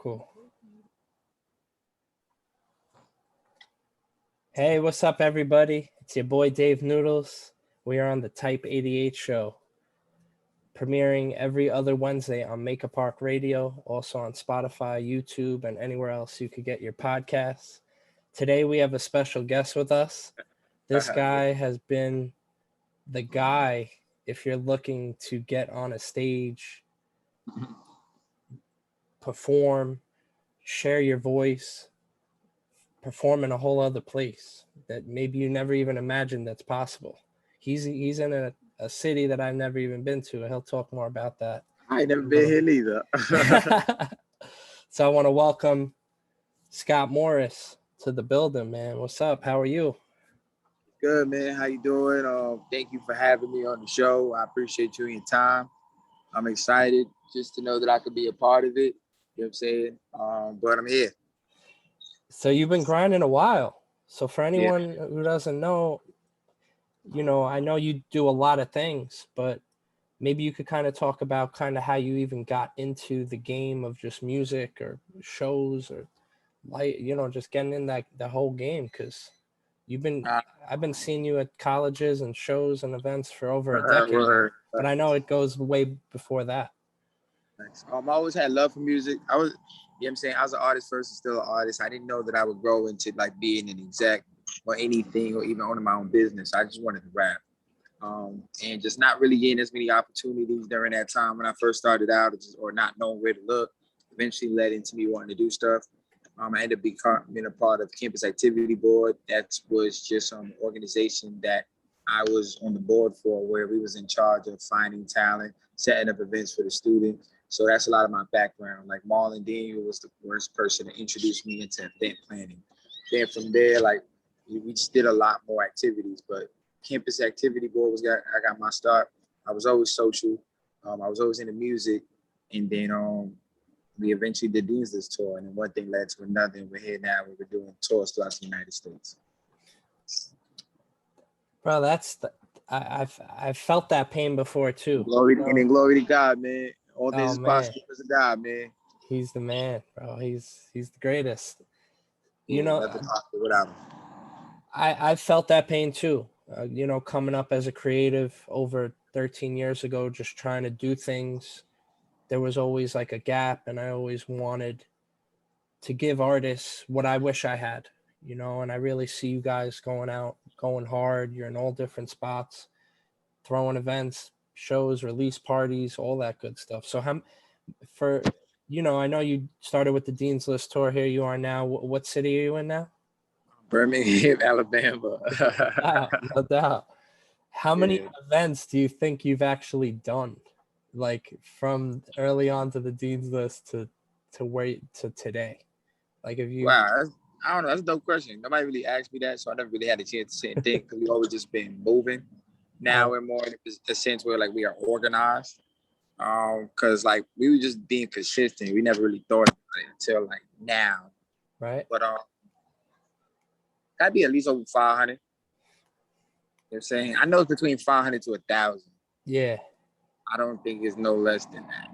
Cool. Hey, what's up, everybody? It's your boy Dave Noodlez. We are on the Type 88 show, premiering every other Wednesday on Make a Park Radio, also on Spotify, YouTube, and anywhere else you could get your podcasts. Today, we have a special guest with us. This guy has been the guy if you're looking to get on a stage, perform, share your voice, perform in a whole other place that maybe you never even imagined that's possible. He's in a city that I've never even been to. He'll talk more about that. I ain't never been here neither. So I want to welcome Scott Morris to the building, man. What's up? How are you? Good, man. How you doing? Thank you for having me on the show. I appreciate you and your time. I'm excited just to know that I could be a part of it. You know what I'm saying? But I'm here. So you've been grinding a while. So for anyone who doesn't know, I know you do a lot of things, but maybe you could kind of talk about kind of how you even got into the game of just music or shows or just getting in the whole game, because I've been seeing you at colleges and shows and events for over a decade now, but I know it goes way before that. Thanks. I always had love for music. I was an artist first and still an artist. I didn't know that I would grow into like being an exec or anything or even owning my own business. I just wanted to rap. And just not really getting as many opportunities during that time when I first started out, or not knowing where to look, eventually led into me wanting to do stuff. I ended up being a part of Campus Activity Board. That was just an organization that I was on the board for, where we was in charge of finding talent, setting up events for the students. So that's a lot of my background. Like Marlon Dean was the first person to introduce me into event planning. Then from there, like we just did a lot more activities. But Campus Activity Board I got my start. I was always social. I was always into music, and then we eventually did Dean's tour, and then one thing led to another. And we're here now. We're doing tours throughout the United States. Bro, I've felt that pain before too. Glory to God, man. All this is possible because of God, man. He's the man, bro. He's the greatest. Nothing possible without him. I felt that pain too. Coming up as a creative over 13 years ago, just trying to do things. There was always like a gap, and I always wanted to give artists what I wish I had, and I really see you guys going out, going hard. You're in all different spots, throwing events, shows, release parties, all that good stuff. So I know you started with the Dean's List tour. Here you are now. What city are you in now? Birmingham, Alabama. No doubt. How many events do you think you've actually done? Like from early on to the Dean's List to today? Like if you... Wow, I don't know. That's a dope question. Nobody really asked me that, so I never really had a chance to sit and think, because we've always just been moving. Now we're more in a sense where like we are organized. Because like we were just being consistent. We never really thought about it until like now. Right. But that'd be at least over 500. You know what I'm saying? I know it's between 500 to 1,000. Yeah. I don't think it's no less than that.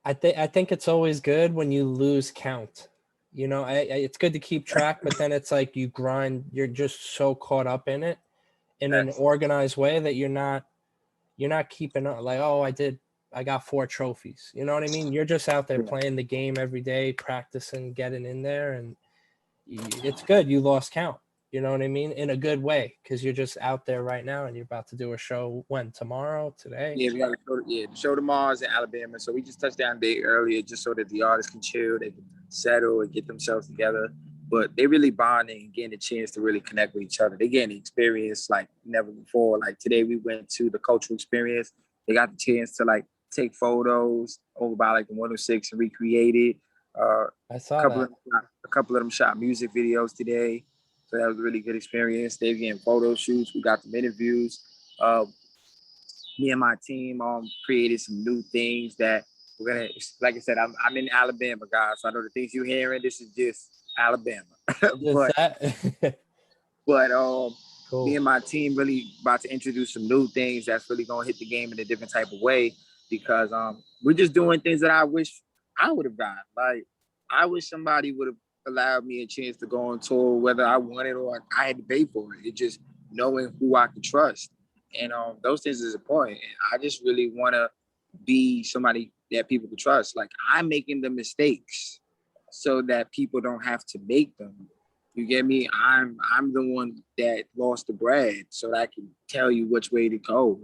I think it's always good when you lose count. It's good to keep track, but then it's like you grind. You're just so caught up in it in an organized way that you're not keeping up. Like, I got 4 trophies. You know what I mean? You're just out there playing the game every day, practicing, getting in there, and it's good. You lost count. You know what I mean? In a good way, because you're just out there right now, and you're about to do a show tomorrow, today? Yeah, we got the show tomorrow is in Alabama. So we just touched down a day earlier just so that the artists can chill, they can settle and get themselves together. But they really bonding and getting a chance to really connect with each other. They getting the experience like never before. Like today we went to the cultural experience. They got the chance to like take photos over by like the 106 and recreate it. I saw a couple of them shot music videos today. So that was a really good experience. They've getting photo shoots. We got some interviews. Me and my team created some new things that we're gonna. Like I said, I'm in Alabama, guys. So I know the things you're hearing. This is just Alabama. but cool. Me and my team really about to introduce some new things that's really gonna hit the game in a different type of way, because we're just doing things that I wish I would have done. Like I wish somebody would have allowed me a chance to go on tour, whether I wanted or I had to pay for it. It just knowing who I could trust. And those things is important. And I just really want to be somebody that people can trust. Like, I'm making the mistakes so that people don't have to make them. You get me? I'm the one that lost the bread so that I can tell you which way to go.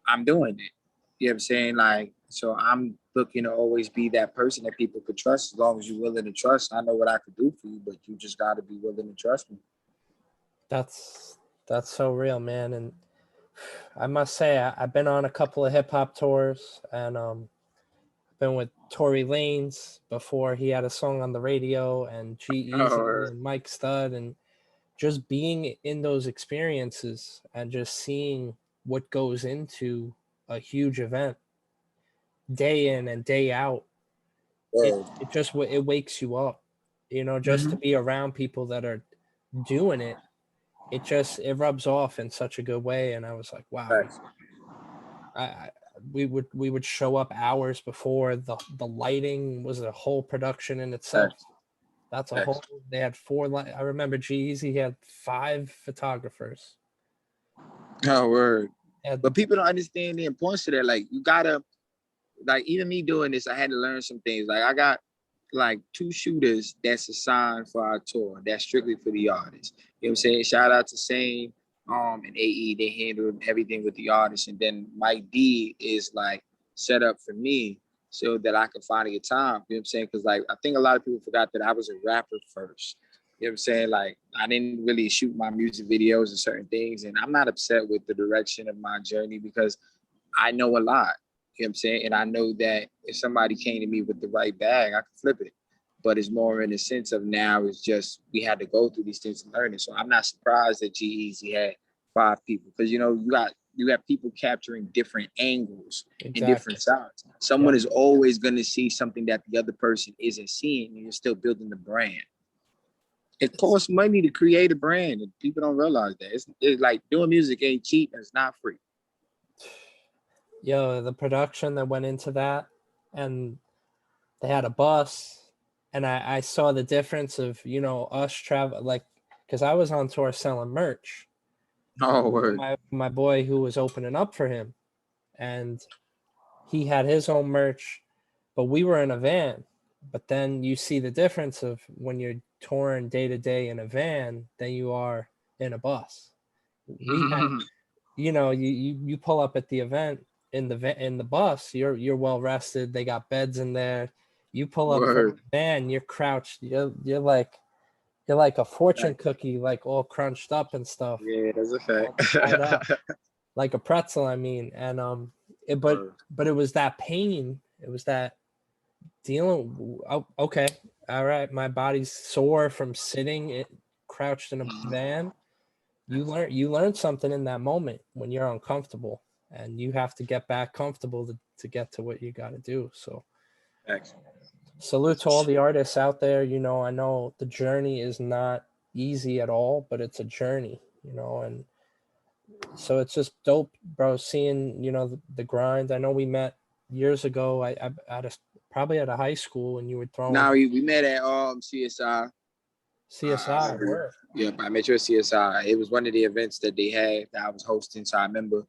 I'm doing it. You know what I'm saying? Like, so I'm looking to always be that person that people could trust as long as you're willing to trust. I know what I could do for you, but you just got to be willing to trust me. That's so real, man. And I must say, I've been on a couple of hip hop tours, and been with Tory Lanez before he had a song on the radio, and G-Eazy and Mike Stud, and just being in those experiences and just seeing what goes into a huge event day in and day out. It wakes you up, you know, just to be around people that are doing it. It rubs off in such a good way. And I was like, wow, we would show up hours before. The lighting was a whole production in itself. That's a whole. They had I remember G-Eazy had 5 photographers. Oh, word. But people don't understand the importance of that. Like, you gotta, like, even me doing this, I had to learn some things. Like, I got like 2 shooters that's assigned for our tour. That's strictly for the artists. You know what I'm saying? Shout out to Sane and AE. They handled everything with the artists. And then Mike D is like set up for me so that I can find a time. You know what I'm saying? Because, like, I think a lot of people forgot that I was a rapper first. You know what I'm saying? Like, I didn't really shoot my music videos and certain things. And I'm not upset with the direction of my journey because I know a lot. You know what I'm saying? And I know that if somebody came to me with the right bag, I could flip it. But it's more in the sense of now it's just we had to go through these things and learn it. So I'm not surprised that G-Eazy had 5 people because, you know, you got people capturing different angles and different sides. Someone is always going to see something that the other person isn't seeing, and you're still building the brand. It costs money to create a brand, and people don't realize that. It's like doing music ain't cheap and it's not free. Yo, the production that went into that, and they had a bus, and I saw the difference of, you know, us travel, like, because I was on tour selling merch. Oh, word. My boy who was opening up for him, and he had his own merch, but we were in a van. But then you see the difference of when you're touring day to day in a van than you are in a bus. We had, you know, you pull up at the event in the bus, you're well rested. They got beds in there. You pull up from the van, you're crouched. You're like a fortune cookie, like all crunched up and stuff. Yeah, that's a fact. Like a pretzel, I mean. And but it was that pain. It was that dealing. Oh, okay, all right. My body's sore from sitting crouched in a van. You learn something in that moment when you're uncomfortable, and you have to get back comfortable to get to what you got to do. So salute to all the artists out there. You know, I know the journey is not easy at all, but it's a journey, you know, and so it's just dope, bro, seeing, you know, the grind. I know we met years ago. I probably at a high school, and you were throwing. Now we met at CSI. CSI. Yeah, I met you at CSI. It was one of the events that they had that I was hosting. So I remember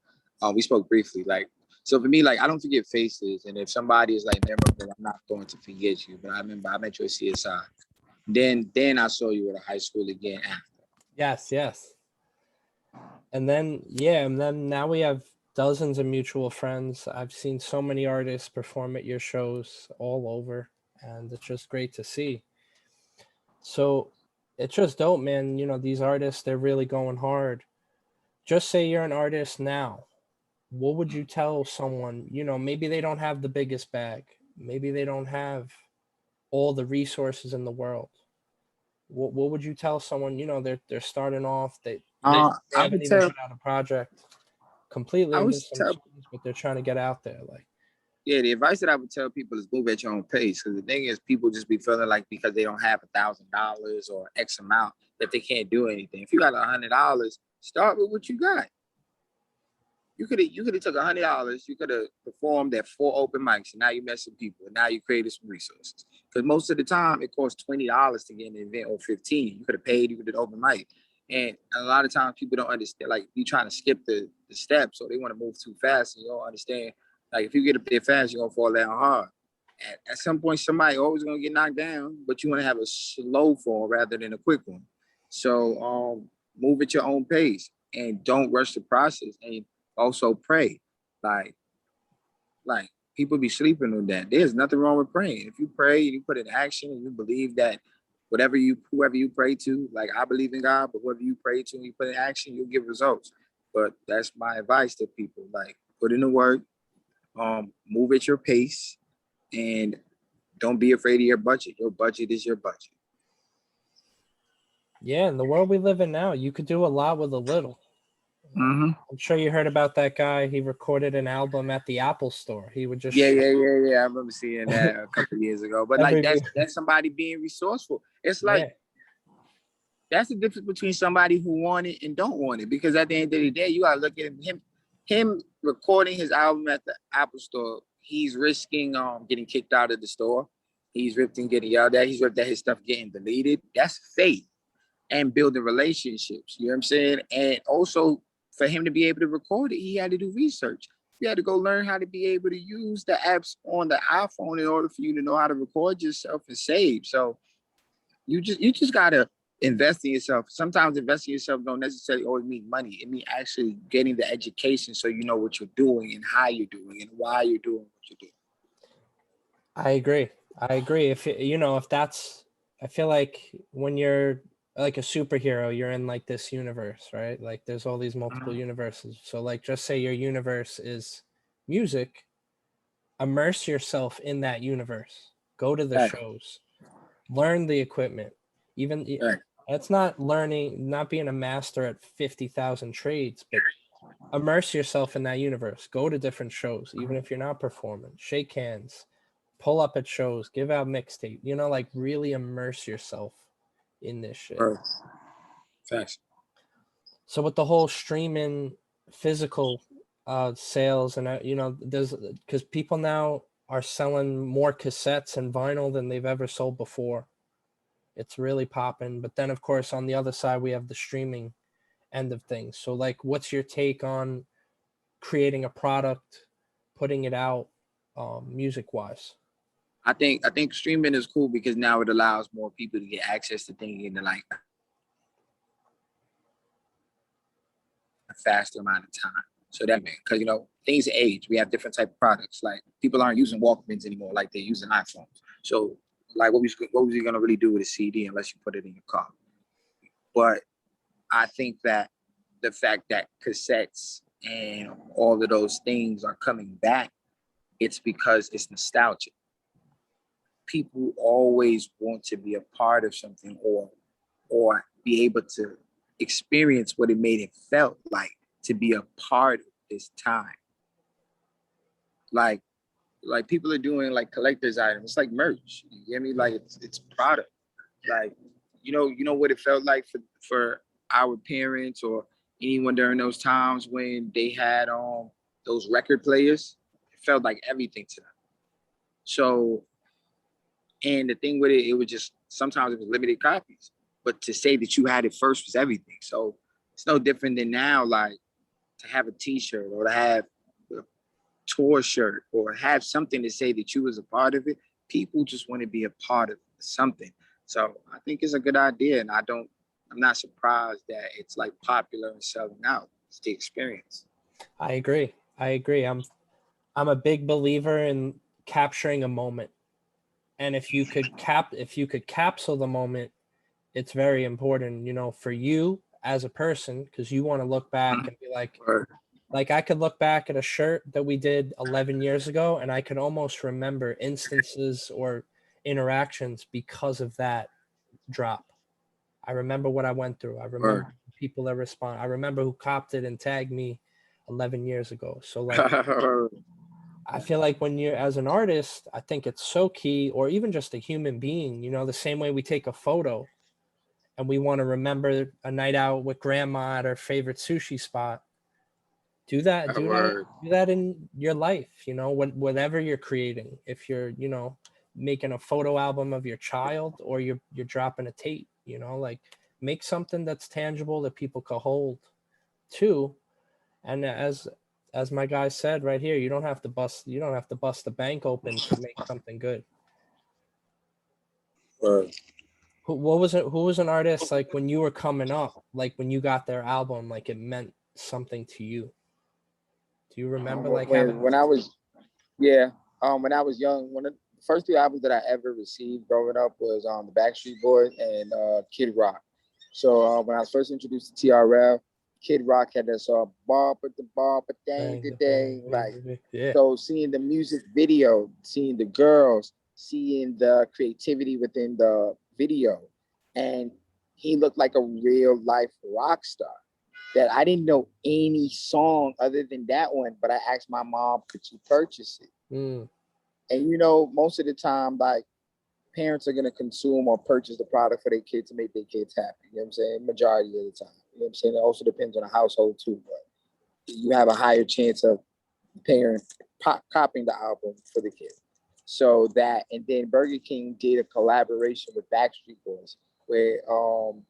we spoke briefly. Like, so for me, like, I don't forget faces. And if somebody is like memorable, I'm not going to forget you. But I remember I met you at CSI. Then I saw you at a high school again after. Yes. And then now we have dozens of mutual friends. I've seen so many artists perform at your shows all over, and it's just great to see. So it's just dope, man. You know, these artists, they're really going hard. Just say you're an artist now. What would you tell someone? You know, maybe they don't have the biggest bag. Maybe they don't have all the resources in the world. What would you tell someone? You know, they're starting off. They haven't even put out a project completely, but they're trying to get out there. Like, yeah, the advice that I would tell people is move at your own pace. Because the thing is, people just be feeling like because they don't have $1,000 or X amount that they can't do anything. If you got $100, start with what you got. you could have took $100. You could have performed at 4 open mics, and now you met some people, and now you created some resources. Because most of the time, it costs $20 to get an event, or 15. You could have paid. You could have open mic, and a lot of times people don't understand. Like, you trying to skip the steps, so they want to move too fast, and you don't understand. Like, if you get up there fast, you're gonna fall down hard. At some point, somebody always gonna get knocked down, but you want to have a slow fall rather than a quick one. So move at your own pace and don't rush the process. And also pray. Like, people be sleeping on that. There's nothing wrong with praying. If you pray and you put in action and you believe that whoever you pray to, like, I believe in God, but whoever you pray to and you put in action, you'll get results. But that's my advice to people. Like, put in the work, move at your pace, and don't be afraid of your budget. Your budget is your budget. Yeah, in the world we live in now, you could do a lot with a little. Mm-hmm. I'm sure you heard about that guy. He recorded an album at the Apple store. He would just Yeah. I remember seeing that a couple of years ago. But like, that's somebody being resourceful. It's like, that's the difference between somebody who want it and don't want it. Because at the end of the day, you gotta look at him recording his album at the Apple store. He's risking getting kicked out of the store. He's risking getting yelled at. He's ripped at his stuff getting deleted. That's faith and building relationships. You know what I'm saying? And also, for him to be able to record it, he had to do research. You had to go learn how to be able to use the apps on the iPhone in order for you to know how to record yourself and save. So you just gotta invest in yourself. Sometimes investing in yourself don't necessarily always mean money. It means actually getting the education so you know what you're doing and how you're doing and why you're doing what you're doing. I agree. I feel like when you're like a superhero, you're in like this universe, right? Like, there's all these multiple universes. So like, just say your universe is music, immerse yourself in that universe, go to the shows, learn the equipment. Even it's not being a master at 50,000 trades, but immerse yourself in that universe. Go to different shows, even if you're not performing. Shake hands, pull up at shows, give out mixtape. Like, really immerse yourself in this shit. Thanks. So with the whole streaming physical sales, and there's, because people now are selling more cassettes and vinyl than they've ever sold before. It's really popping. But then, of course, on the other side, we have the streaming end of things. So like, what's your take on creating a product, putting it out music wise? I think streaming is cool because now it allows more people to get access to things in like a faster amount of time. So that, because things age. We have different type of products. Like, people aren't using Walkmans anymore like they're using iPhones. So like, what was you gonna really do with a CD unless you put it in your car? But I think that the fact that cassettes and all of those things are coming back, it's because it's nostalgic. People always want to be a part of something or be able to experience what it made it felt like to be a part of this time. Like people are doing like collector's items. It's like merch. You get me? Like, it's product. Like, you know what it felt like for our parents or anyone during those times when they had those record players. It felt like everything to them. So, and the thing with it, it was just, sometimes it was limited copies. But to say that you had it first was everything. So it's no different than now, like, to have a t-shirt or to have a tour shirt or have something to say that you was a part of it. People just want to be a part of something. So I think it's a good idea. And I'm not surprised that it's like popular and selling out. It's the experience. I agree. I'm a big believer in capturing a moment. And if you could capsule the moment, it's very important, for you as a person, because you want to look back and be like, I could look back at a shirt that we did 11 years ago, and I could almost remember instances or interactions because of that drop. I remember what I went through. I remember people that respond. I remember who copped it and tagged me 11 years ago. So like, I feel like when you're, as an artist, I think it's so key, or even just a human being, the same way we take a photo and we want to remember a night out with grandma at our favorite sushi spot. Do that. Do that. Word. Do that in your life. You know, whatever you're creating. If you're, you know, making a photo album of your child, or you're dropping a tape. You know, like make something that's tangible that people can hold to. And as my guy said right here, you don't have to bust the bank open to make something good. Word. Who was an artist like when you were coming up, like when you got their album, like it meant something to you? Do you remember like having When I was, yeah, when I was young, one of the first two albums that I ever received growing up was the Backstreet Boys and Kid Rock. So when I was first introduced to TRL, Kid Rock had that song "Ball but the ball but dang the dang," like, yeah. so seeing the music video, seeing the girls, seeing the creativity within the video, and he looked like a real life rock star. That I didn't know any song other than that one, but I asked my mom, could she purchase it? Mm. And you know, most of the time, like, parents are gonna consume or purchase the product for their kids to make their kids happy. You know what I'm saying? Majority of the time. You know what I'm saying? It also depends on the household too, but you have a higher chance of parent copying the album for the kid. So that, and then Burger King did a collaboration with Backstreet Boys where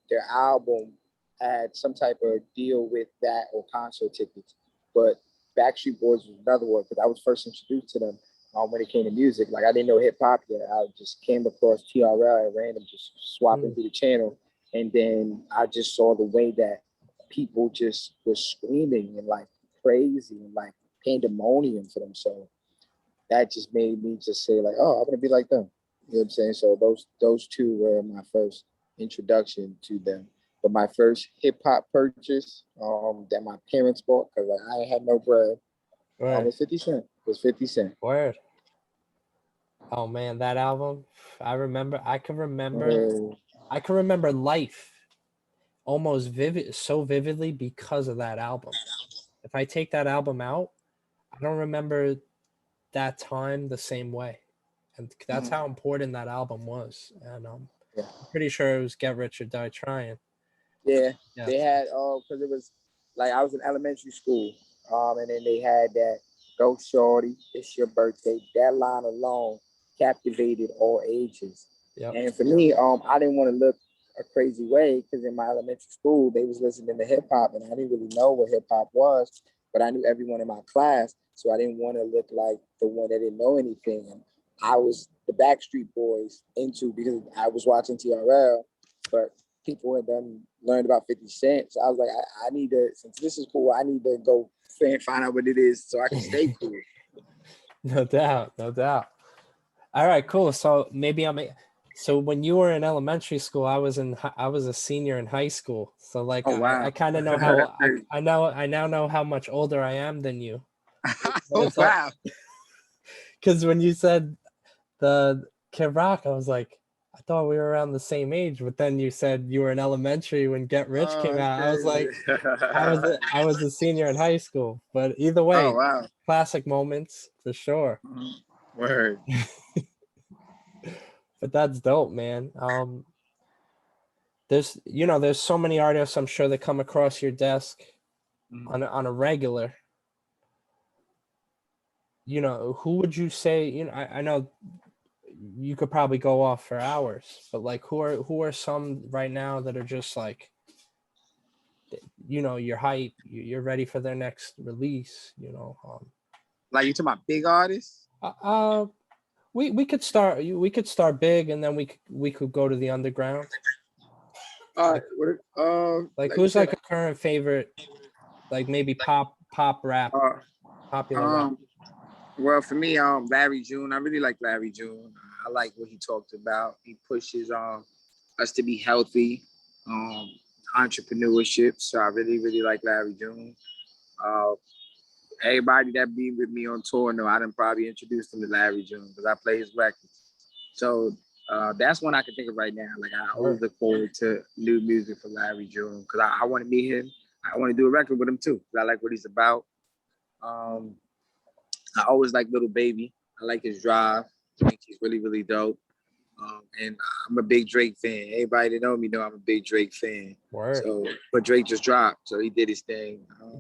their album had some type of deal with that or concert tickets. But Backstreet Boys was another one because I was first introduced to them when it came to music. Like I didn't know hip hop yet. I just came across TRL at random, just swapping through the channel. And then I just saw the way that people just were screaming and like crazy and like pandemonium for them. So that just made me just say like, oh, I'm gonna be like them. You know what I'm saying? So those two were my first introduction to them. But my first hip hop purchase that my parents bought because like, I had no bread was 50 Cent. It was 50 Cent. Word. Oh man, that album. I can remember life almost so vividly because of that album. If I take that album out, I don't remember that time the same way. And that's how important that album was. And I'm pretty sure it was Get Rich or Die Trying. Yeah. They had because it was like I was in elementary school, and then they had that "Go Shorty, It's Your Birthday." That line alone captivated all ages. Yep. And for me, I didn't want to look a crazy way because in my elementary school they was listening to hip hop, and I didn't really know what hip hop was, but I knew everyone in my class, so I didn't want to look like the one that didn't know anything. And I was the Backstreet Boys into because I was watching TRL, but people had done learned about 50 Cent. So I was like, I need to, since this is cool, I need to go and find out what it is so I can stay cool. No doubt. All right, cool. So so when you were in elementary school, I was a senior in high school. So like, oh, wow. I kind of know how I now know how much older I am than you. Oh, wow. Because when you said the Kid Rock, I was like, I thought we were around the same age, but then you said you were in elementary when Get Rich came out. I was like, I was a senior in high school. But either way, oh, wow. classic moments for sure. Word. But that's dope, man. There's so many artists I'm sure that come across your desk on a regular. Who would you say? I know you could probably go off for hours, but like who are some right now that are just like, you're hype, you're ready for their next release, Like you talking about big artists? We could start big and then we could go to the underground. Like Who's like a current favorite, like maybe pop rap, popular rap? Well, for me, Larry June. I really like Larry June. I like what he talked about. He pushes us to be healthy, entrepreneurship. So I really, really like Larry June. Everybody that be with me on tour, I done probably introduced them to Larry June because I play his records. So that's one I can think of right now. Like I always look forward to new music from Larry June because I want to meet him. I want to do a record with him too because I like what he's about. I always like Little Baby. I like his drive. I think he's really, really dope. And I'm a big Drake fan. Everybody that know me know I'm a big Drake fan. Word. So, but Drake just dropped, so he did his thing.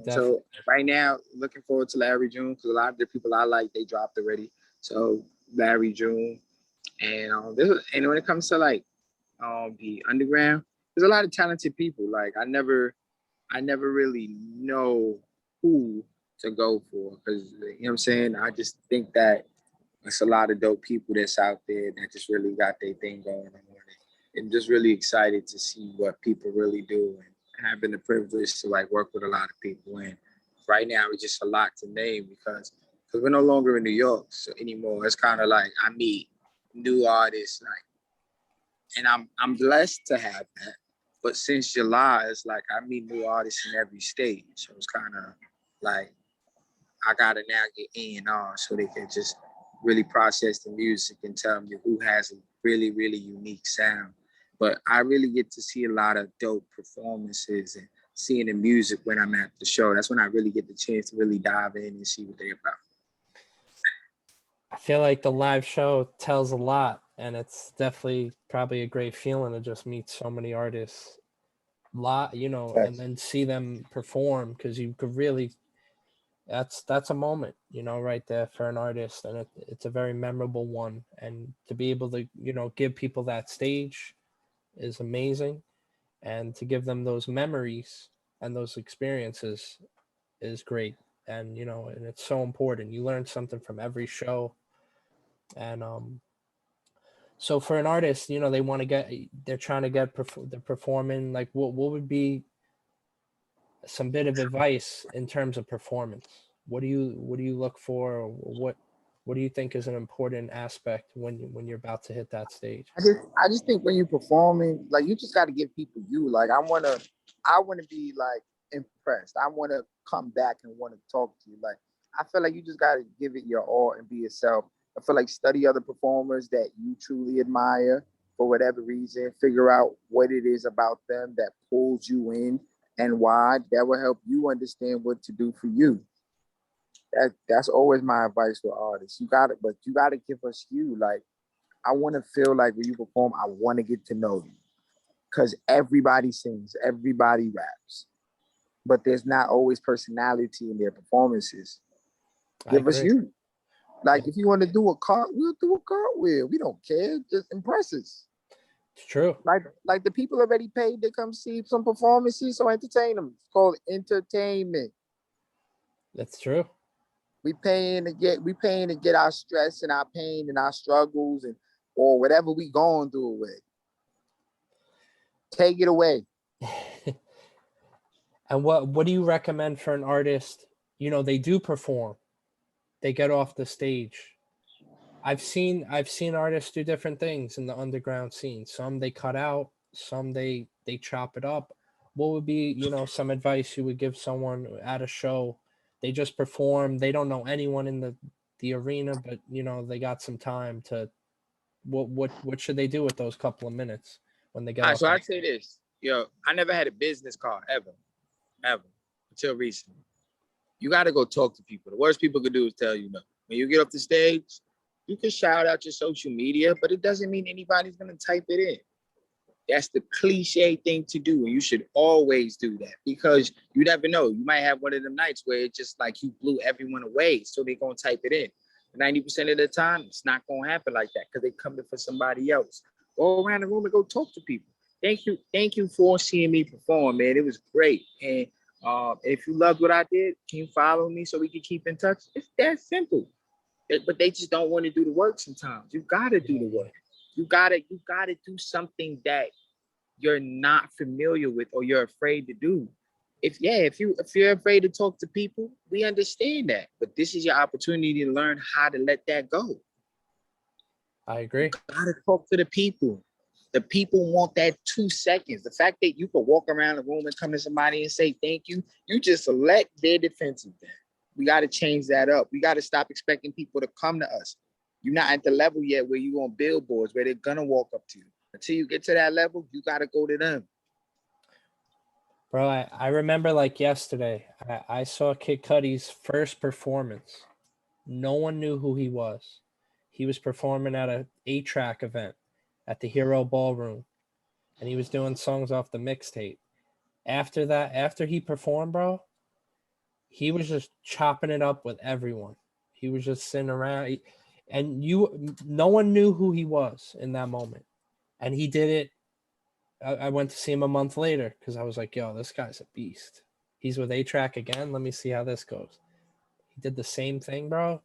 So right now, looking forward to Larry June, because a lot of the people I like, they dropped already. So Larry June, and and when it comes to like the underground, there's a lot of talented people. Like I never really know who to go for, because you know what I'm saying. I just think that it's a lot of dope people that's out there that just really got their thing going on. And just really excited to see what people really do, and having the privilege to like work with a lot of people. And right now it's just a lot to name, because we're no longer in New York anymore. It's kind of like I meet new artists, like, and I'm blessed to have that. But since July, it's like I meet new artists in every state. So it's kind of like I gotta now get A&R so they can just really process the music and tell me who has a really, really unique sound. But I really get to see a lot of dope performances and seeing the music when I'm at the show. That's when I really get the chance to really dive in and see what they're about. I feel like the live show tells a lot, and it's definitely probably a great feeling to just meet so many artists, and then see them perform, because you could really, that's a moment, right there for an artist, and it's a very memorable one, and to be able to, give people that stage is amazing, and to give them those memories and those experiences is great. And and it's so important. You learn something from every show. And so for an artist, they're trying to get they're performing, like what would be some bit of advice in terms of performance? What do you look for, or what do you think is an important aspect when you're about to hit that stage? I just think when you're performing, like you just got to give people you. Like I wanna be like impressed. I want to come back and want to talk to you. Like I feel like you just got to give it your all and be yourself. I feel like study other performers that you truly admire for whatever reason. Figure out what it is about them that pulls you in and why. That will help you understand what to do for you. That's always my advice for artists. You got it, but you got to give us you. Like I want to feel like when you perform, I want to get to know you, because everybody sings, everybody raps, but there's not always personality in their performances. Give us you. Like if you want to do a cartwheel, we'll do a cartwheel. We don't care. Just impress us. It's true. Like the people already paid to come see some performances, so entertain them. It's called entertainment. That's true. We paying to get our stress and our pain and our struggles and or whatever we going through with. Take it away. And what do you recommend for an artist? They do perform, they get off the stage. I've seen artists do different things in the underground scene. Some they cut out, some they chop it up. What would be, some advice you would give someone at a show? They just perform, they don't know anyone in the arena, but they got some time to, what should they do with those couple of minutes when they get off? So I'd say this. I never had a business card ever until recently. You got to go talk to people. The worst people could do is tell you no. When you get off the stage, you can shout out your social media, but it doesn't mean anybody's going to type it in. That's the cliche thing to do. And you should always do that, because you never know. You might have one of them nights where it's just like you blew everyone away, so they're going to type it in. 90% of the time, it's not going to happen like that, because they're coming for somebody else. Go around the room and go talk to people. Thank you for seeing me perform, man. It was great. And if you loved what I did, can you follow me so we can keep in touch? It's that simple. But they just don't want to do the work sometimes. You got to do the work. You gotta do something that you're not familiar with or you're afraid to do. If you're afraid to talk to people, we understand that. But this is your opportunity to learn how to let that go. I agree. You gotta talk to the people. The people want that 2 seconds. The fact that you can walk around the room and come to somebody and say thank you, you just select their defensive thing. We got to change that up. We got to stop expecting people to come to us. You're not at the level yet where you're on billboards where they're going to walk up to you. Until you get to that level, you got to go to them. Bro, I remember like yesterday, I saw Kid Cudi's first performance. No one knew who he was. He was performing at a 8-track event. at the Hero Ballroom, and he was doing songs off the mixtape. After that, after he performed, bro, he was just chopping it up with everyone. He was just sitting around, and no one knew who he was in that moment. And he did it. I went to see him a month later because I was like, yo, this guy's a beast. He's with A-Track again. Let me see how this goes. He did the same thing, bro.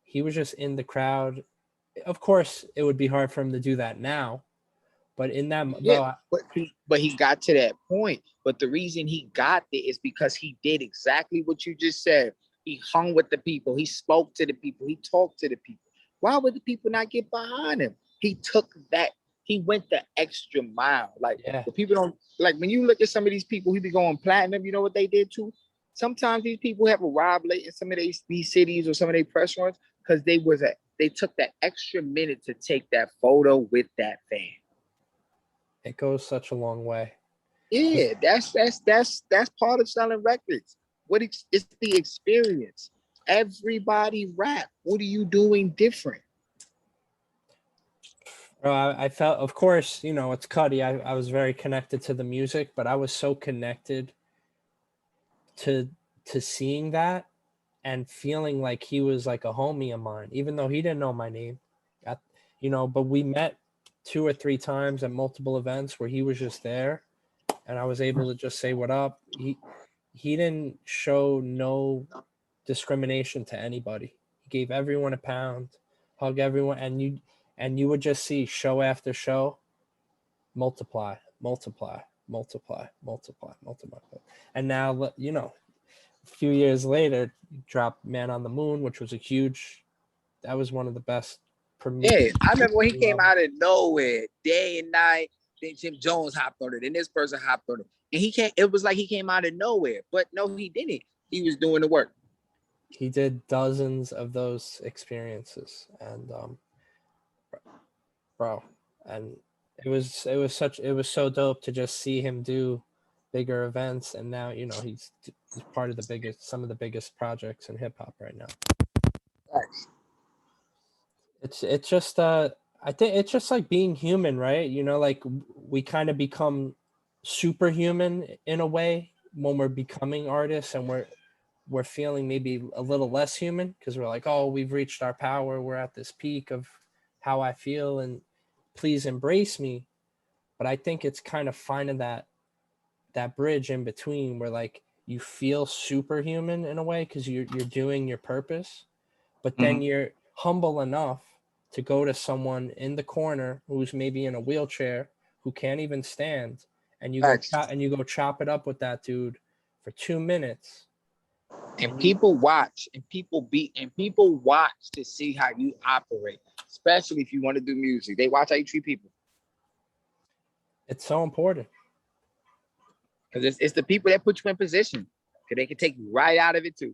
He was just in the crowd. Of course, it would be hard for him to do that now. But in that, Yeah, bro, but he got to that point. But the reason he got there is because he did exactly what you just said. He hung with the people. He spoke to the people. He talked to the people. Why would the people not get behind him? He took that. He went the extra mile. Like yeah, the people don't like when you look at some of these people who be going platinum. You know what they did too? Sometimes these people have arrived late in some of these cities or some of their press runs because they took that extra minute to take that photo with that fan. it goes such a long way. Yeah, that's part of selling records. It's the experience. Everybody rap. What are you doing different? Bro, I felt, of course, it's Cuddy. I was very connected to the music, but I was so connected to seeing that and feeling like he was like a homie of mine, even though he didn't know my name. But we met 2 or 3 times at multiple events where he was just there, and I was able to just say what up. He didn't show no discrimination to anybody. He gave everyone a pound, hug everyone, and you would just see show after show multiply, multiply, multiply, multiply, multiply. And now, a few years later, dropped Man on the Moon, which was that was one of the best premiere. Yeah, I remember when he came out of nowhere, day and night. Then Jim Jones hopped on it, and this person hopped on it, and he can't. It was like he came out of nowhere, but no, he didn't. He was doing the work. He did dozens of those experiences, and bro, and it was so dope to just see him do bigger events, and now he's part of some of the biggest projects in hip hop right now. Thanks. It's just I think it's just like being human, right? Like we kind of become superhuman in a way when we're becoming artists, and we're feeling maybe a little less human because we're like, oh, we've reached our power, we're at this peak of how I feel, and please embrace me. But I think it's kind of finding that bridge in between where like you feel superhuman in a way because you're doing your purpose, but then you're humble enough to go to someone in the corner who's maybe in a wheelchair who can't even stand, and you go chop it up with that dude for 2 minutes. And people watch, and people watch to see how you operate, especially if you want to do music. They watch how you treat people. It's so important. Because it's the people that put you in position. Because they can take you right out of it too.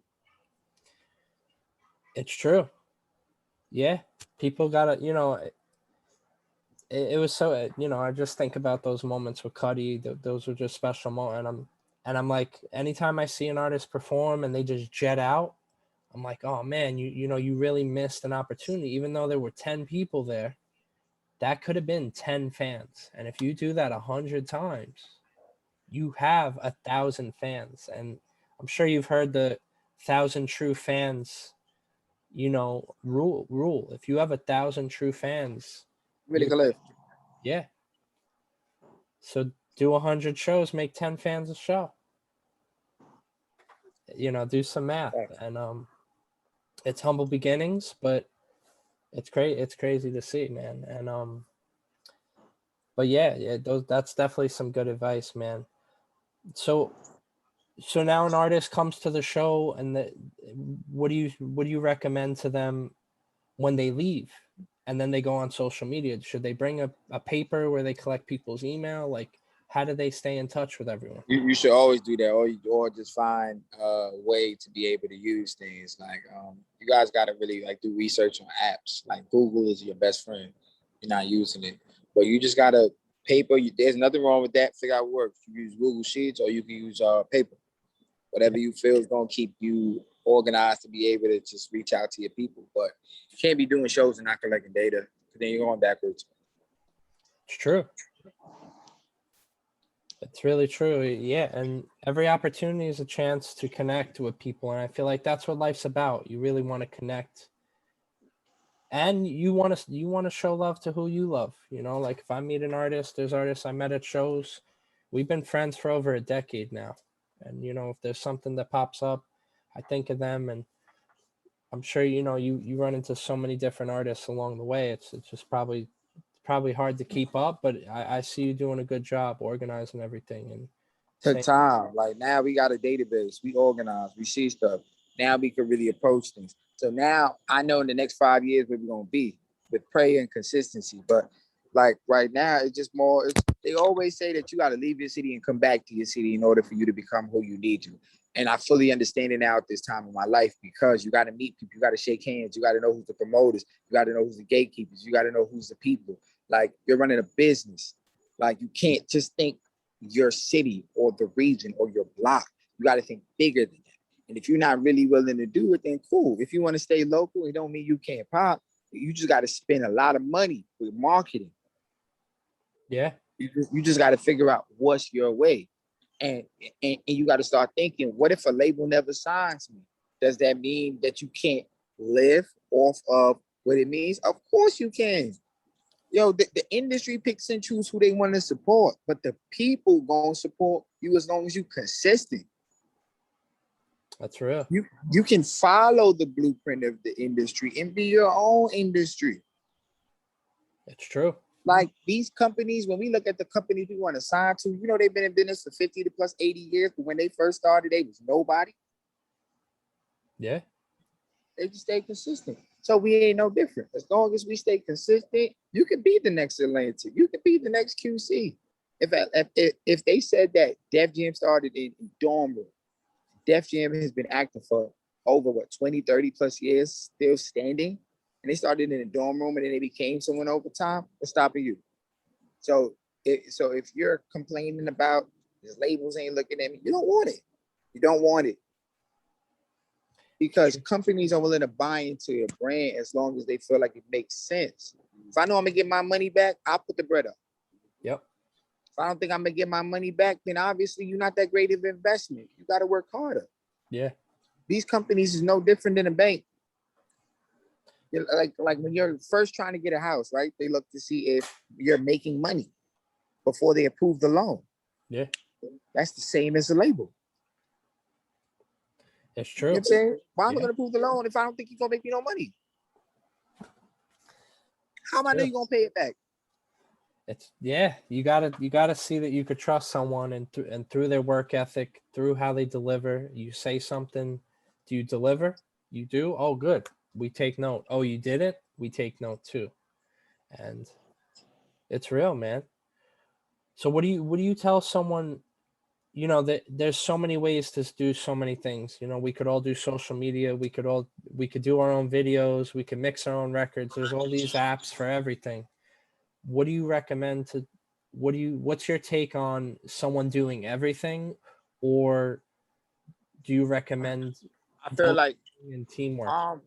It's true. Yeah. People gotta, it was so, I just think about those moments with Cuddy. Those were just special moments. And I'm like, anytime I see an artist perform and they just jet out, I'm like, oh man, you really missed an opportunity. Even though there were 10 people there, that could have been 10 fans. And if you do that 100 times, you have 1,000 fans. And I'm sure you've heard the 1,000 true fans, rule. If you have 1,000 true fans, Really good live. yeah. So do 100 shows, make 10 fans a show. Do some math. And it's humble beginnings, but it's great. It's crazy to see, man. And but yeah, that's definitely some good advice, man. So now an artist comes to the show, and what do you recommend to them when they leave and then they go on social media? Should they bring a paper where they collect people's email? Like, how do they stay in touch with everyone? You should always do that, or just find a way to be able to use things. Like you guys got to really like do research on apps. Like Google is your best friend. You're not using it, but you just gotta paper. There's nothing wrong with that. Figure out what works. You use Google Sheets or you can use paper. Whatever you feel is gonna keep you organized to be able to just reach out to your people. But you can't be doing shows and not collecting data, because then you're going backwards. It's true. It's really true. Yeah. And every opportunity is a chance to connect with people. And I feel like that's what life's about. You really want to connect. And you want to show love to who you love. You know, like if I meet an artist, there's artists I met at shows. We've been friends for over a decade now. And you know, if there's something that pops up, I think of them, and I'm sure you know you run into so many different artists along the way. It's just probably hard to keep up, but I see you doing a good job organizing everything and Took time. Like now we got a database, we organize, we see stuff. Now we can really approach things. So now I know in the next 5 years where we're gonna be with prayer and consistency. But like right now, it's just more. They always say that you got to leave your city and come back to your city in order for you to become who you need to. And I fully understand it now at this time of my life, because you got to meet people, you got to shake hands, you got to know who's the promoters, you got to know who's the gatekeepers, you got to know who's the people. Like you're running a business. Like you can't just think your city or the region or your block. You got to think bigger than that. And if you're not really willing to do it, then cool. If you want to stay local, it don't mean you can't pop. You just got to spend a lot of money with marketing. Yeah. You just got to figure out what's your way. And you got to start thinking, what if a label never signs me? Does that mean that you can't live off of what it means? Of course you can. Yo, the industry picks and chooses who they want to support, but the people gonna support you as long as you consistent. That's real. You can follow the blueprint of the industry and be your own industry. It's true. Like these companies, when we look at the companies we want to sign to, you know, they've been in business for 50 to plus 80 years, but when they first started, they was nobody. Yeah. They just stay consistent. So we ain't no different. As long as we stay consistent, you can be the next Atlantic. You can be the next QC. If they said that Def Jam started in dorm room, Def Jam has been active for over 20, 30 plus years, still standing, and they started in a dorm room and then they became someone over time, what's stopping you? So if you're complaining about these labels ain't looking at me, you don't want it. You don't want it. Because companies are willing to buy into a brand as long as they feel like it makes sense. If I know I'm gonna get my money back, I'll put the bread up. Yep. If I don't think I'm gonna get my money back, then obviously you're not that great of an investment. You got to work harder. Yeah. These companies is no different than a bank. Like when you're first trying to get a house, right? They look to see if you're making money before they approve the loan. Yeah. That's the same as a label. It's true. You know what I'm saying? Why am I going to approve the loan if I don't think you're going to make me no money? How am I know you're going to pay it back? It's you gotta see that you could trust someone, and through their work ethic, through how they deliver. You say something, do you deliver? You do? Oh, good. We take note. Oh, you did it? We take note too. And it's real, man. So what do you tell someone? You know that there's so many ways to do so many things. You know, we could all do social media. We could do our own videos. We could mix our own records. There's all these apps for everything. What do you recommend to? What's your take on someone doing everything, or do you recommend? I feel like in teamwork.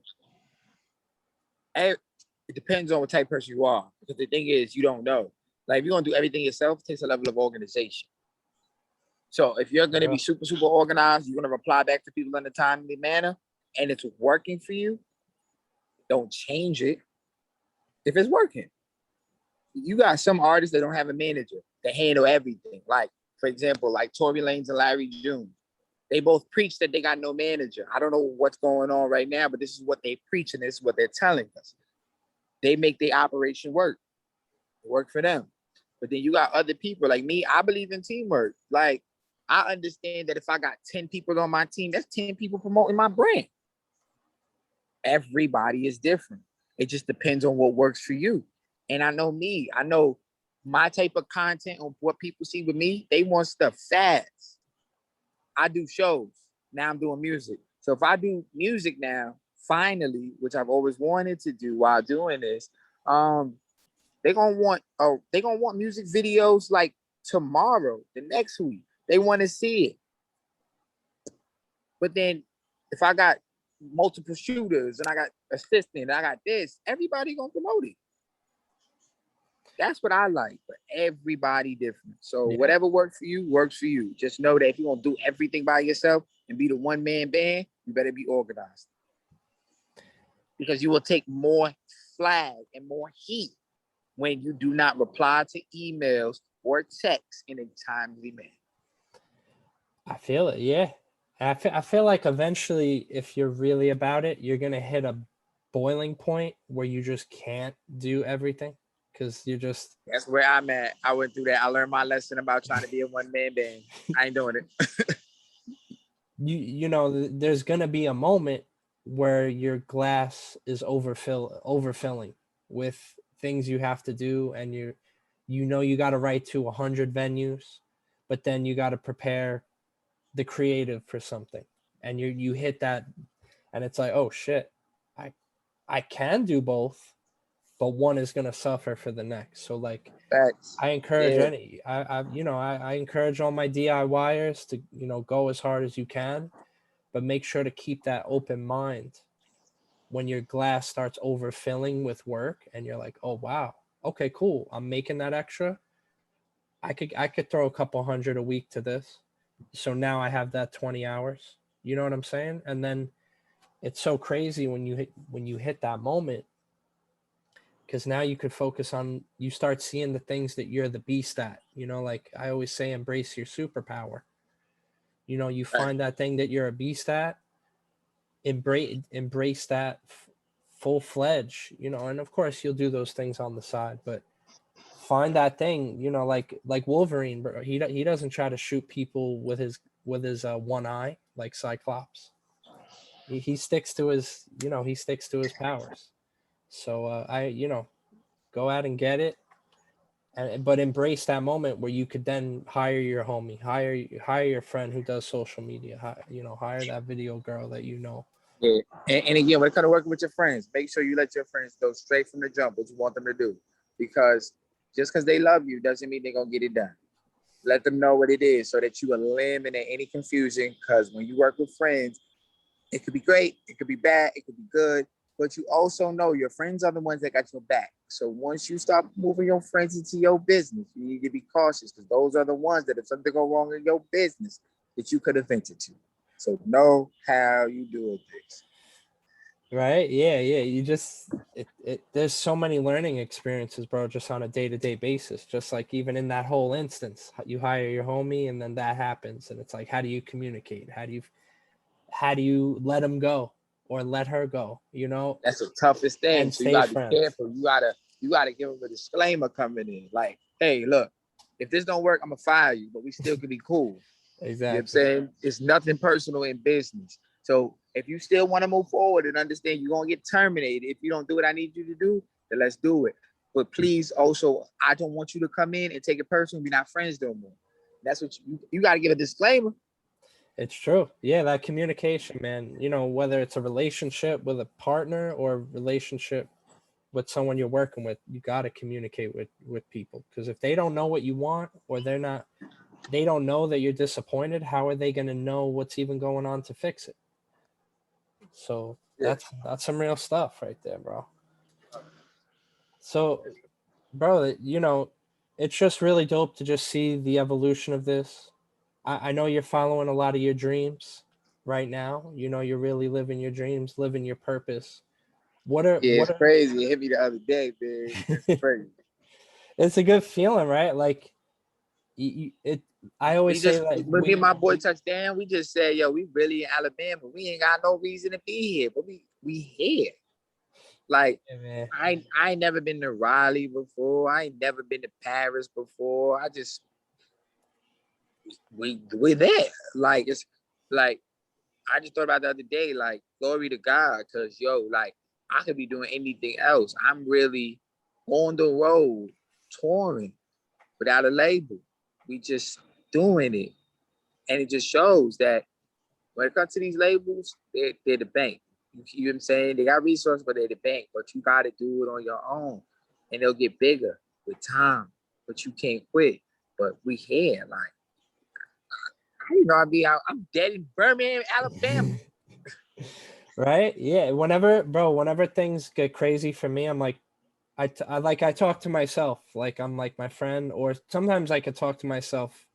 It depends on what type of person you are. Because the thing is, you don't know. Like if you're gonna do everything yourself, it takes a level of organization. So if you're gonna be super, super organized, you're gonna reply back to people in a timely manner, and it's working for you, don't change it if it's working. You got some artists that don't have a manager that handle everything. Like, for example, like Tory Lanez and Larry June. They both preach that they got no manager. I don't know what's going on right now, but this is what they preach and this is what they're telling us. They make the operation work for them. But then you got other people like me. I believe in teamwork. Like, I understand that if I got 10 people on my team, that's 10 people promoting my brand. Everybody is different. It just depends on what works for you. And I know me. I know my type of content on what people see with me. They want stuff fast. I do shows. Now I'm doing music. So if I do music now, finally, which I've always wanted to do while doing this, they're gonna want music videos like tomorrow, the next week. They want to see it. But then if I got multiple shooters and I got assistant, and I got this, everybody gonna promote it. That's what I like. But everybody different. So Yeah, whatever works for you, works for you. Just know that if you're gonna do everything by yourself and be the one man band, you better be organized. Because you will take more flag and more heat when you do not reply to emails or texts in a timely manner. I feel it. Yeah. I feel like eventually, if you're really about it, you're going to hit a boiling point where you just can't do everything because you're just, That's where I'm at. I went through that. I learned my lesson about trying to be a one man band. I ain't doing it. you know, there's going to be a moment where your glass is overfilling with things you have to do. And you know, you got to write to 100 venues, but then you got to prepare the creative for something. And you hit that and it's like, oh shit, I can do both, but one is gonna suffer for the next. So like Facts. I encourage Yeah. I encourage all my DIYers to, go as hard as you can, but make sure to keep that open mind when your glass starts overfilling with work and you're like, oh wow, okay, cool. I'm making that extra. I could throw a couple hundred a week to this. So now I have that 20 hours. You know what I'm saying? And then it's so crazy when you hit that moment because now you could focus on you start seeing the things that you're the beast at. Like I always say, embrace your superpower. You Right. find that thing that you're a beast at, embrace that full-fledged, and of course you'll do those things on the side, but find that thing, like Wolverine, bro. He doesn't try to shoot people with his one eye like Cyclops. He sticks to his powers. So go out and get it, but embrace that moment where you could then hire your homie, hire your friend who does social media, hire that video girl that you know. Yeah. And again, when it comes to working with your friends, make sure you let your friends know straight from the jump what you want them to do. Because just because they love you doesn't mean they're going to get it done. Let them know what it is so that you eliminate any confusion. Because when you work with friends, it could be great, it could be bad, it could be good. But you also know your friends are the ones that got your back. So once you start moving your friends into your business, you need to be cautious because those are the ones that if something go wrong in your business, that you could have vented to. So know how you do this. Right? Yeah. You just there's so many learning experiences, bro, just on a day-to-day basis. Just like even in that whole instance, you hire your homie and then that happens, and it's like, how do you communicate? How do you let him go or let her go? That's the toughest thing. And So you stay gotta be friends. careful. You gotta give them a disclaimer coming in. Like, hey, look, if this don't work, I'm gonna fire you, but we still can be cool. You know what I'm Exactly. saying? It's nothing personal in business. So if you still want to move forward and understand you're gonna get terminated if you don't do what I need you to do, then let's do it. But please also, I don't want you to come in and take it personal. We're not friends no more. That's what you got to give a disclaimer. It's true. Yeah, that communication, man. Whether it's a relationship with a partner or a relationship with someone you're working with, you got to communicate with people, because if they don't know what you want, or they don't know that you're disappointed, how are they going to know what's even going on to fix it? So Yeah. that's some real stuff right there, bro. So, bro, it's just really dope to just see the evolution of this. I know you're following a lot of your dreams right now. You're really living your dreams, living your purpose. What are Yeah, what it's are crazy. It hit me the other day, man. It's crazy. It's a good feeling, right? Like it. I always We say just like when me and my boy touched down, we just said, yo, we really in Alabama. We ain't got no reason to be here, but we here. Like yeah, man. I ain't never been to Raleigh before. I ain't never been to Paris before. We there. Like it's like I just thought about the other day, like glory to God, because like I could be doing anything else. I'm really on the road touring without a label. We just doing it. And it just shows that when it comes to these labels, they're the bank. You know what I'm saying? They got resources, but they're the bank. But you got to do it on your own. And they'll get bigger with time. But you can't quit. But we here. Like, I didn't know I'd be out. I'm dead in Birmingham, Alabama. Right? Yeah. Whenever things get crazy for me, I'm like, I talk to myself like I'm like my friend, or sometimes I could talk to myself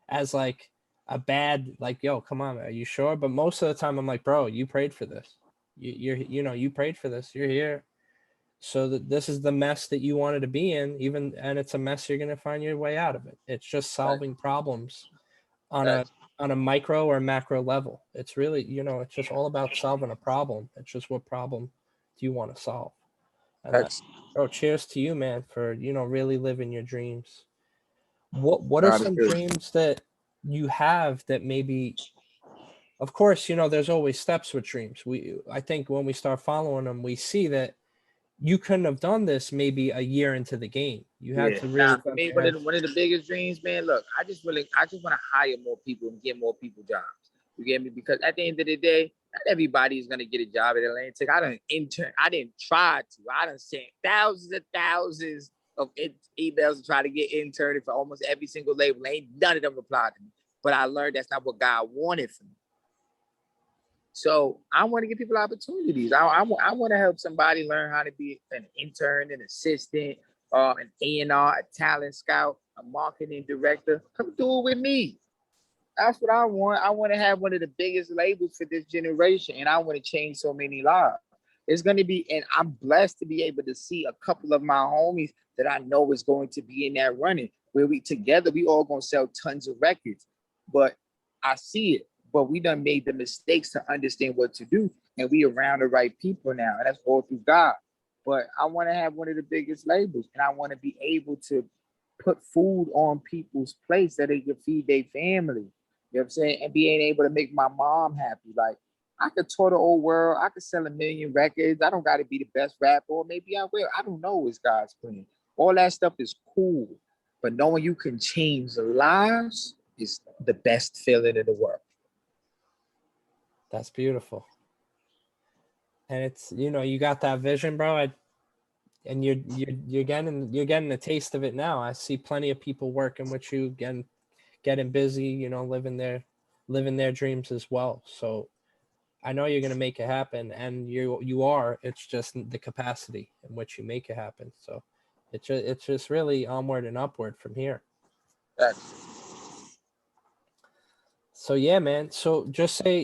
as like a bad, like, yo, come on, are you sure? But most of the time I'm like, bro, you prayed for this. You prayed for this. You're here. So that this is the mess that you wanted to be in, even, and it's a mess you're gonna find your way out of it. It's just Right. solving problems on a Facts. micro or macro level. It's really, it's just all about solving a problem. It's just what problem do you want to solve? And Facts. bro, cheers to you, man, for really living your dreams. What are God is some good. dreams that you have that maybe, of course, there's always steps with dreams. I think when we start following them, we see that you couldn't have done this maybe a year into the game. You had Yeah. to Nah, really for put me, your head. one of the biggest dreams, man. Look, I just want to hire more people and get more people jobs. You get me? Because at the end of the day, not everybody is gonna get a job at Atlantic. I didn't intern. I didn't try to. I done sent thousands and thousands of emails to try to get interned for almost every single label. Ain't none of them replied to me. But I learned that's not what God wanted for me. So I want to give people opportunities. I want to help somebody learn how to be an intern, an assistant, an A&R, a talent scout, a marketing director. Come do it with me. That's what I want. I want to have one of the biggest labels for this generation, and I want to change so many lives. It's going to be, and I'm blessed to be able to see a couple of my homies that I know is going to be in that running where we all going to sell tons of records. But I see it, but we done made the mistakes to understand what to do, and we around the right people now, and that's all through God. But I want to have one of the biggest labels, and I want to be able to put food on people's plates that they can feed their family. You know what I'm saying? And being able to make my mom happy. Like, I could tour the whole world. I could sell 1,000,000 records. I don't got to be the best rapper, or maybe I will. I don't know. It's God's plan. All that stuff is cool. But knowing you can change lives is the best feeling in the world. That's beautiful. And it's, you got that vision, bro. And you're getting a taste of it now. I see plenty of people working with you, getting busy, living their dreams as well. So I know you're gonna make it happen, and you are. It's just the capacity in which you make it happen. So it's just really onward and upward from here. That's So yeah, man. So just say,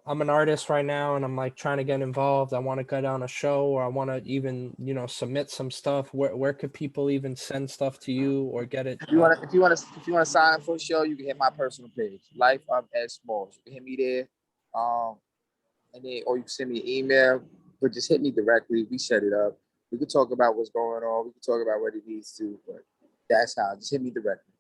I'm an artist right now and I'm like trying to get involved. I want to get on a show, or I want to even, submit some stuff. Where could people even send stuff to you or get it? if you wanna sign for a show, you can hit my personal page, Life of S Smalls. You can hit me there. And then or you can send me an email, but just hit me directly. We set it up. We can talk about what's going on. We can talk about what it needs to, but that's how. Just hit me directly.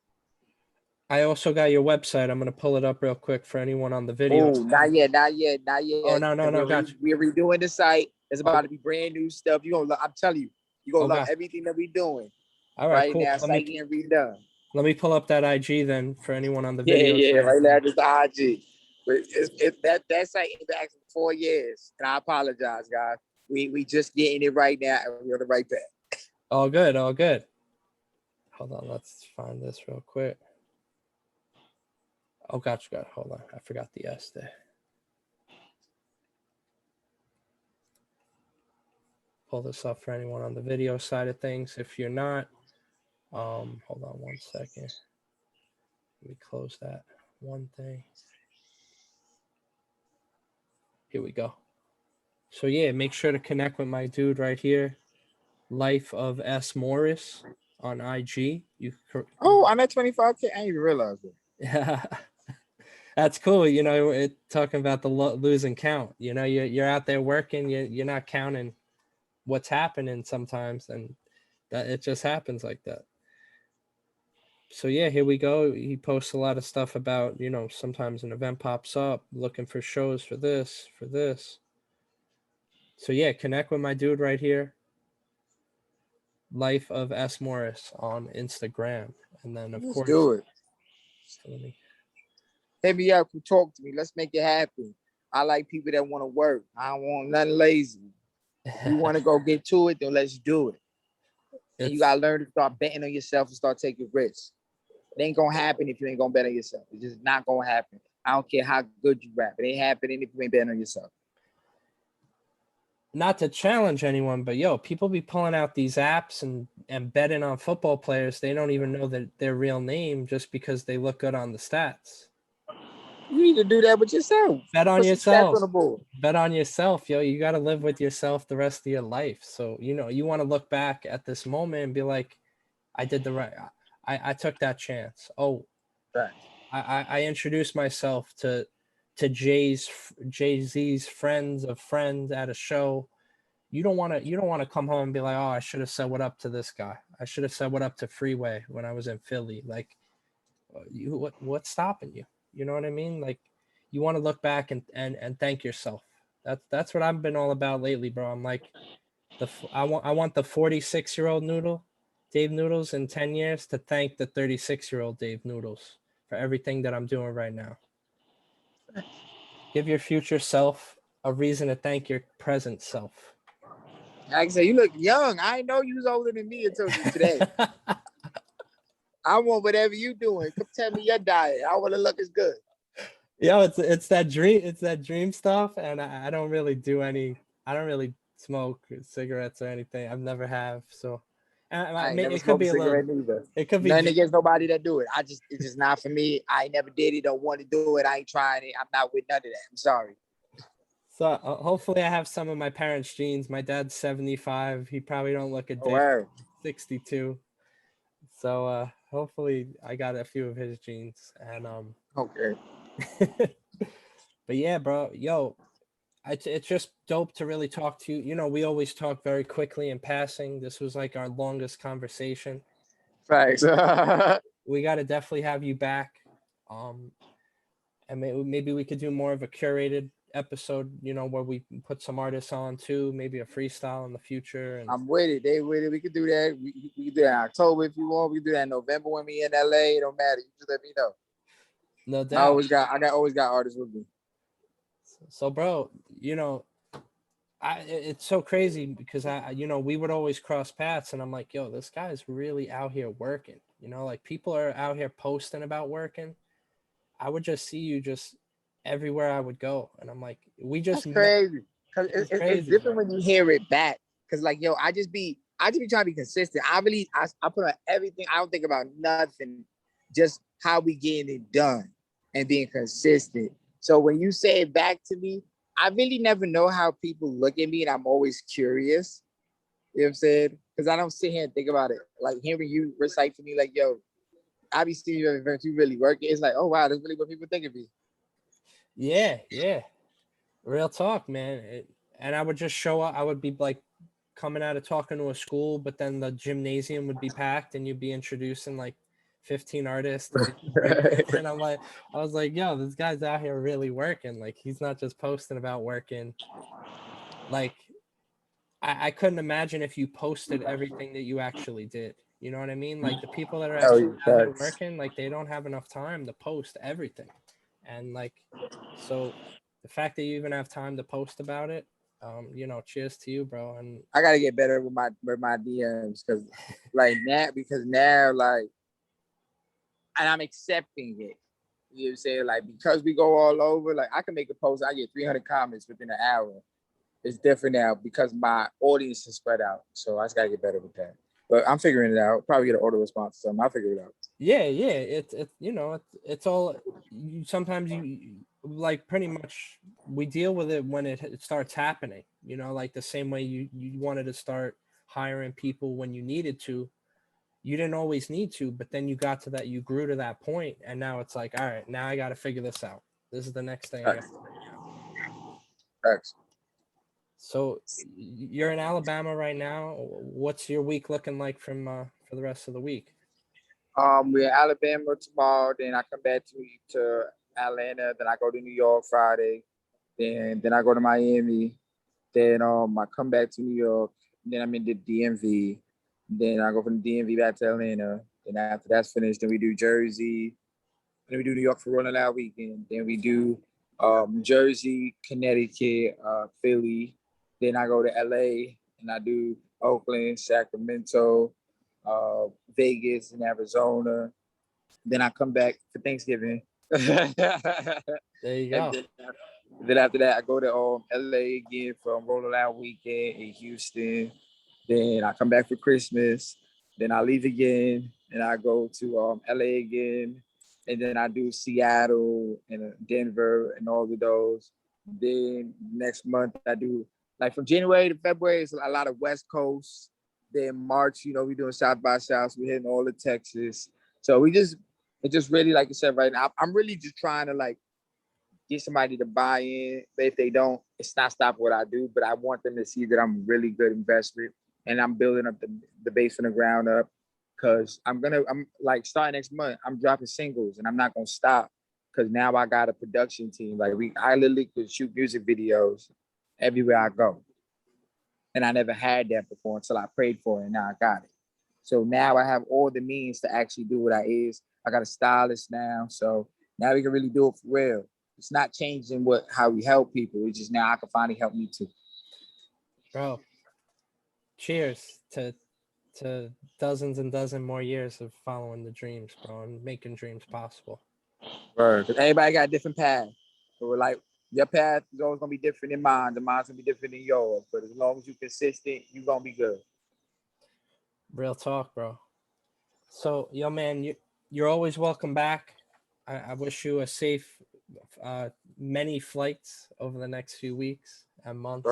I also got your website. I'm gonna pull it up real quick for anyone on the video. Oh, not yet, not yet, not Oh yet. no, no, Because no, got you. we're redoing the site. It's Oh, about to be brand new stuff. I'm telling you, you're gonna love okay. everything that we're doing All right, right cool. now. Site getting redone. Let me pull up that IG then for anyone on the Yeah, video yeah, side of right now things. just the IG. But that site ain't been active for 4 years, and I apologize, guys. We just getting it right now, and we're on the right path. All good, all good. Hold on, let's find this real quick. Oh, gotcha. Hold on, I forgot the S there. Pull this up for anyone on the video side of things. If you're not, hold on one second. Let me close that one thing. Here we go. So yeah, make sure to connect with my dude right here, Life of S Morris on IG. Oh, I'm at 25K. I didn't even realize that. Yeah, that's cool. Talking about the losing count. You're out there working. You're not counting what's happening sometimes, and that it just happens like that. So yeah, here we go. He posts a lot of stuff about, sometimes an event pops up, looking for shows for this, for this. So yeah, connect with my dude right here, Life of S Morris on Instagram, and then of Let's course, do it. so let me. Hit me up, talk to me. Let's make it happen. I like people that want to work. I don't want nothing lazy. If you want to go get to it, then let's do it. And you It's gotta learn to start betting on yourself and start taking risks. It ain't gonna happen if you ain't gonna bet on yourself. It's just not gonna happen. I don't care how good you rap. It ain't happening if you ain't betting on yourself. not to challenge anyone, but yo, people be pulling out these apps and betting on football players. They don't even know that their real name just because they look good on the stats. You need to do that with yourself. Bet on Put some stats yourself. on the board. Bet on yourself, yo. You got to live with yourself the rest of your life. So, you know, you want to look back at this moment and be like, I did the right. I took that chance. Oh, Right. I introduced myself to Jay-Z's friends of friends at a show. You don't want to come home and be like, oh, I should have said what up to this guy. I should have said what up to Freeway when I was in Philly. Like, what's stopping you? You know what I mean? Like, you want to look back and thank yourself. That's what I've been all about lately, bro. I'm like, I want the 46-year-old Dave Noodles in 10 years to thank the 36-year-old Dave Noodles for everything that I'm doing right now. Give your future self a reason to thank your present self. Like I said, you look young. I know you was older than me until today. I want whatever you doing. Come tell me your diet. I want to look as good. Yo, it's that dream stuff, and I don't really do any. I don't really smoke cigarettes or anything. I've never have. So, I ain't never it could smoked be a a little. cigarette neither. It could be Nothing against nobody that do it. It's just not for me. I ain't never did it. Don't want to do it. I ain't trying it. I'm not with none of that. I'm sorry. So hopefully I have some of my parents' genes. My dad's 75. He probably don't look a day. Wow. 62. So hopefully I got a few of his genes. And Okay. But yeah, bro, yo, it's just dope to really talk to you. You know, we always talk very quickly in passing. This was like our longest conversation. Thanks. We got to definitely have you back. And maybe we could do more of a curated episode, you know, where we put some artists on too, maybe a freestyle in the future. And I'm with it. They with it. We could do that. We can do that in October if you want. We can do that in November when we in LA. It don't matter. You just let me know. No doubt. I always got artists with me. So, bro, you know, it's so crazy because you know, we would always cross paths, and I'm like, yo, this guy's really out here working. You know, like people are out here posting about working. I would just see you just everywhere I would go, and I'm like, we just That's crazy. Cause it's different when you hear it back. Cause like, yo, I just be trying to be consistent. I put on everything. I don't think about nothing. Just how we getting it done and being consistent. So when you say it back to me, I really never know how people look at me, and I'm always curious. You know what I'm saying? Because I don't sit here and think about it. Like hearing you recite to me, like, yo, I be seeing you at events, you really working. It's like, oh wow, that's really what people think of me. Yeah. Real talk, man. And I would just show up. I would be like coming out of talking to a school, but then the gymnasium would be packed and you'd be introducing like 15 artists. And I was like, yo, this guy's out here really working. Like, he's not just posting about working. Like, I couldn't imagine if you posted everything that you actually did. You know what I mean? Like, the people that are actually out here working, like, they don't have enough time to post everything. And like, so the fact that you even have time to post about it, you know, cheers to you, bro. And I gotta get better with my DMs because now like, and I'm accepting it. You know what I'm saying? Like, because we go all over, like I can make a post, I get 300 comments within an hour. It's different now because my audience is spread out. So I just gotta get better with that. But I'm figuring it out. Probably get an auto response or something. I'll figure it out. yeah. It's you know, it's all sometimes you like pretty much we deal with it when it starts happening, you know, like the same way you wanted to start hiring people when you needed to. You didn't always need to, but then you got to that, you grew to that point, and now it's like, all right, now I got to figure this out. This is the next thing I got to figure out. Thanks. So you're in Alabama right now. What's your week looking like for the rest of the week? We're in Alabama tomorrow. Then I come back to Atlanta. Then I go to New York Friday. Then I go to Miami. Then I come back to New York. Then I'm in the DMV. Then I go from the DMV back to Atlanta. Then after that's finished, then we do Jersey. Then we do New York for Rolling Out weekend. Then we do Jersey, Connecticut, Philly. Then I go to LA and I do Oakland, Sacramento, Vegas, and Arizona. Then I come back for Thanksgiving. There you go. Then after that, I go to LA again for Rolling Out weekend in Houston. Then I come back for Christmas. Then I leave again, and I go to LA again, and then I do Seattle and Denver and all of those. Then next month I do like from January to February, it's a lot of West Coast. Then March, you know, we doing South by South. So we hitting all of Texas. So it's just really like I said right now. I'm really just trying to like get somebody to buy in. But if they don't, it's not stopping what I do. But I want them to see that I'm a really good investment and I'm building up the base from the ground up. Cause I'm like starting next month, I'm dropping singles and I'm not gonna stop. Cause now I got a production team. Like I literally could shoot music videos everywhere I go. And I never had that before until I prayed for it and now I got it. So now I have all the means to actually do what I is. I got a stylist now. So now we can really do it for real. It's not changing how we help people. It's just now I can finally help me too. Bro, cheers to dozens and dozens more years of following the dreams, bro, and making dreams possible. Because everybody got a different path. So we're like, your path is always gonna be different than mine. The mine's gonna be different than yours. But as long as you're consistent, you're gonna be good. Real talk, bro. So, yo, man, you're always welcome back. I wish you a safe many flights over the next few weeks and months.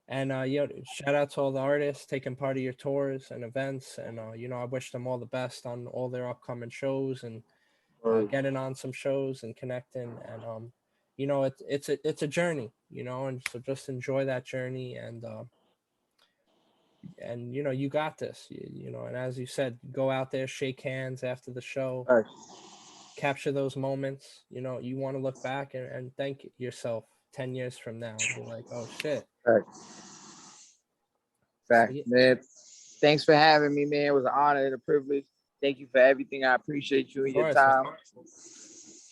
And shout out to all the artists taking part of your tours and events. And I wish them all the best on all their upcoming shows and getting on some shows and connecting. And it's a journey, and so just enjoy that journey. And you got this, and as you said, go out there, shake hands after the show, capture those moments. You want to look back and thank yourself 10 years from now and be like, oh shit. Fact. Man, thanks for having me, man. It was an honor and a privilege. Thank you for everything. I appreciate you and your time.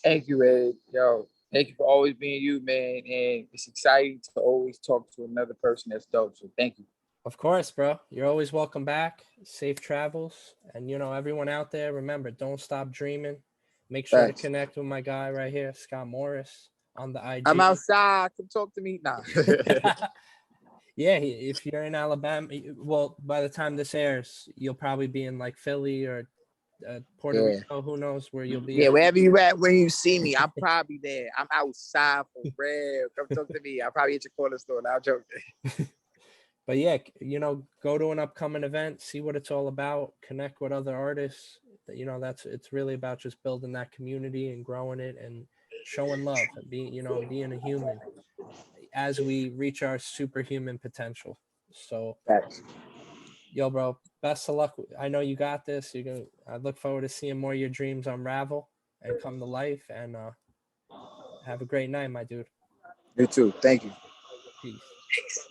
Thank you, Ed. Yo, thank you for always being you, man. And it's exciting to always talk to another person that's dope. So thank you. Of course, bro. You're always welcome back. Safe travels. And, everyone out there, remember, don't stop dreaming. Make sure to connect with my guy right here, Scott Morris, on the IG. I'm outside. Come talk to me. Nah. Yeah, if you're in Alabama, well, by the time this airs, you'll probably be in like Philly or Puerto Rico. Who knows where you'll be? Yeah, wherever you at, when you see me, I'm probably there. I'm outside for real. Come talk to me. I'll probably hit your corner store. Now, joking. But yeah, go to an upcoming event, see what it's all about, connect with other artists. It's really about just building that community and growing it and showing love and being a human as we reach our superhuman potential. So, yo, bro, best of luck. I know you got this. I look forward to seeing more of your dreams unravel and come to life. And have a great night, my dude. You too. Thank you. Peace.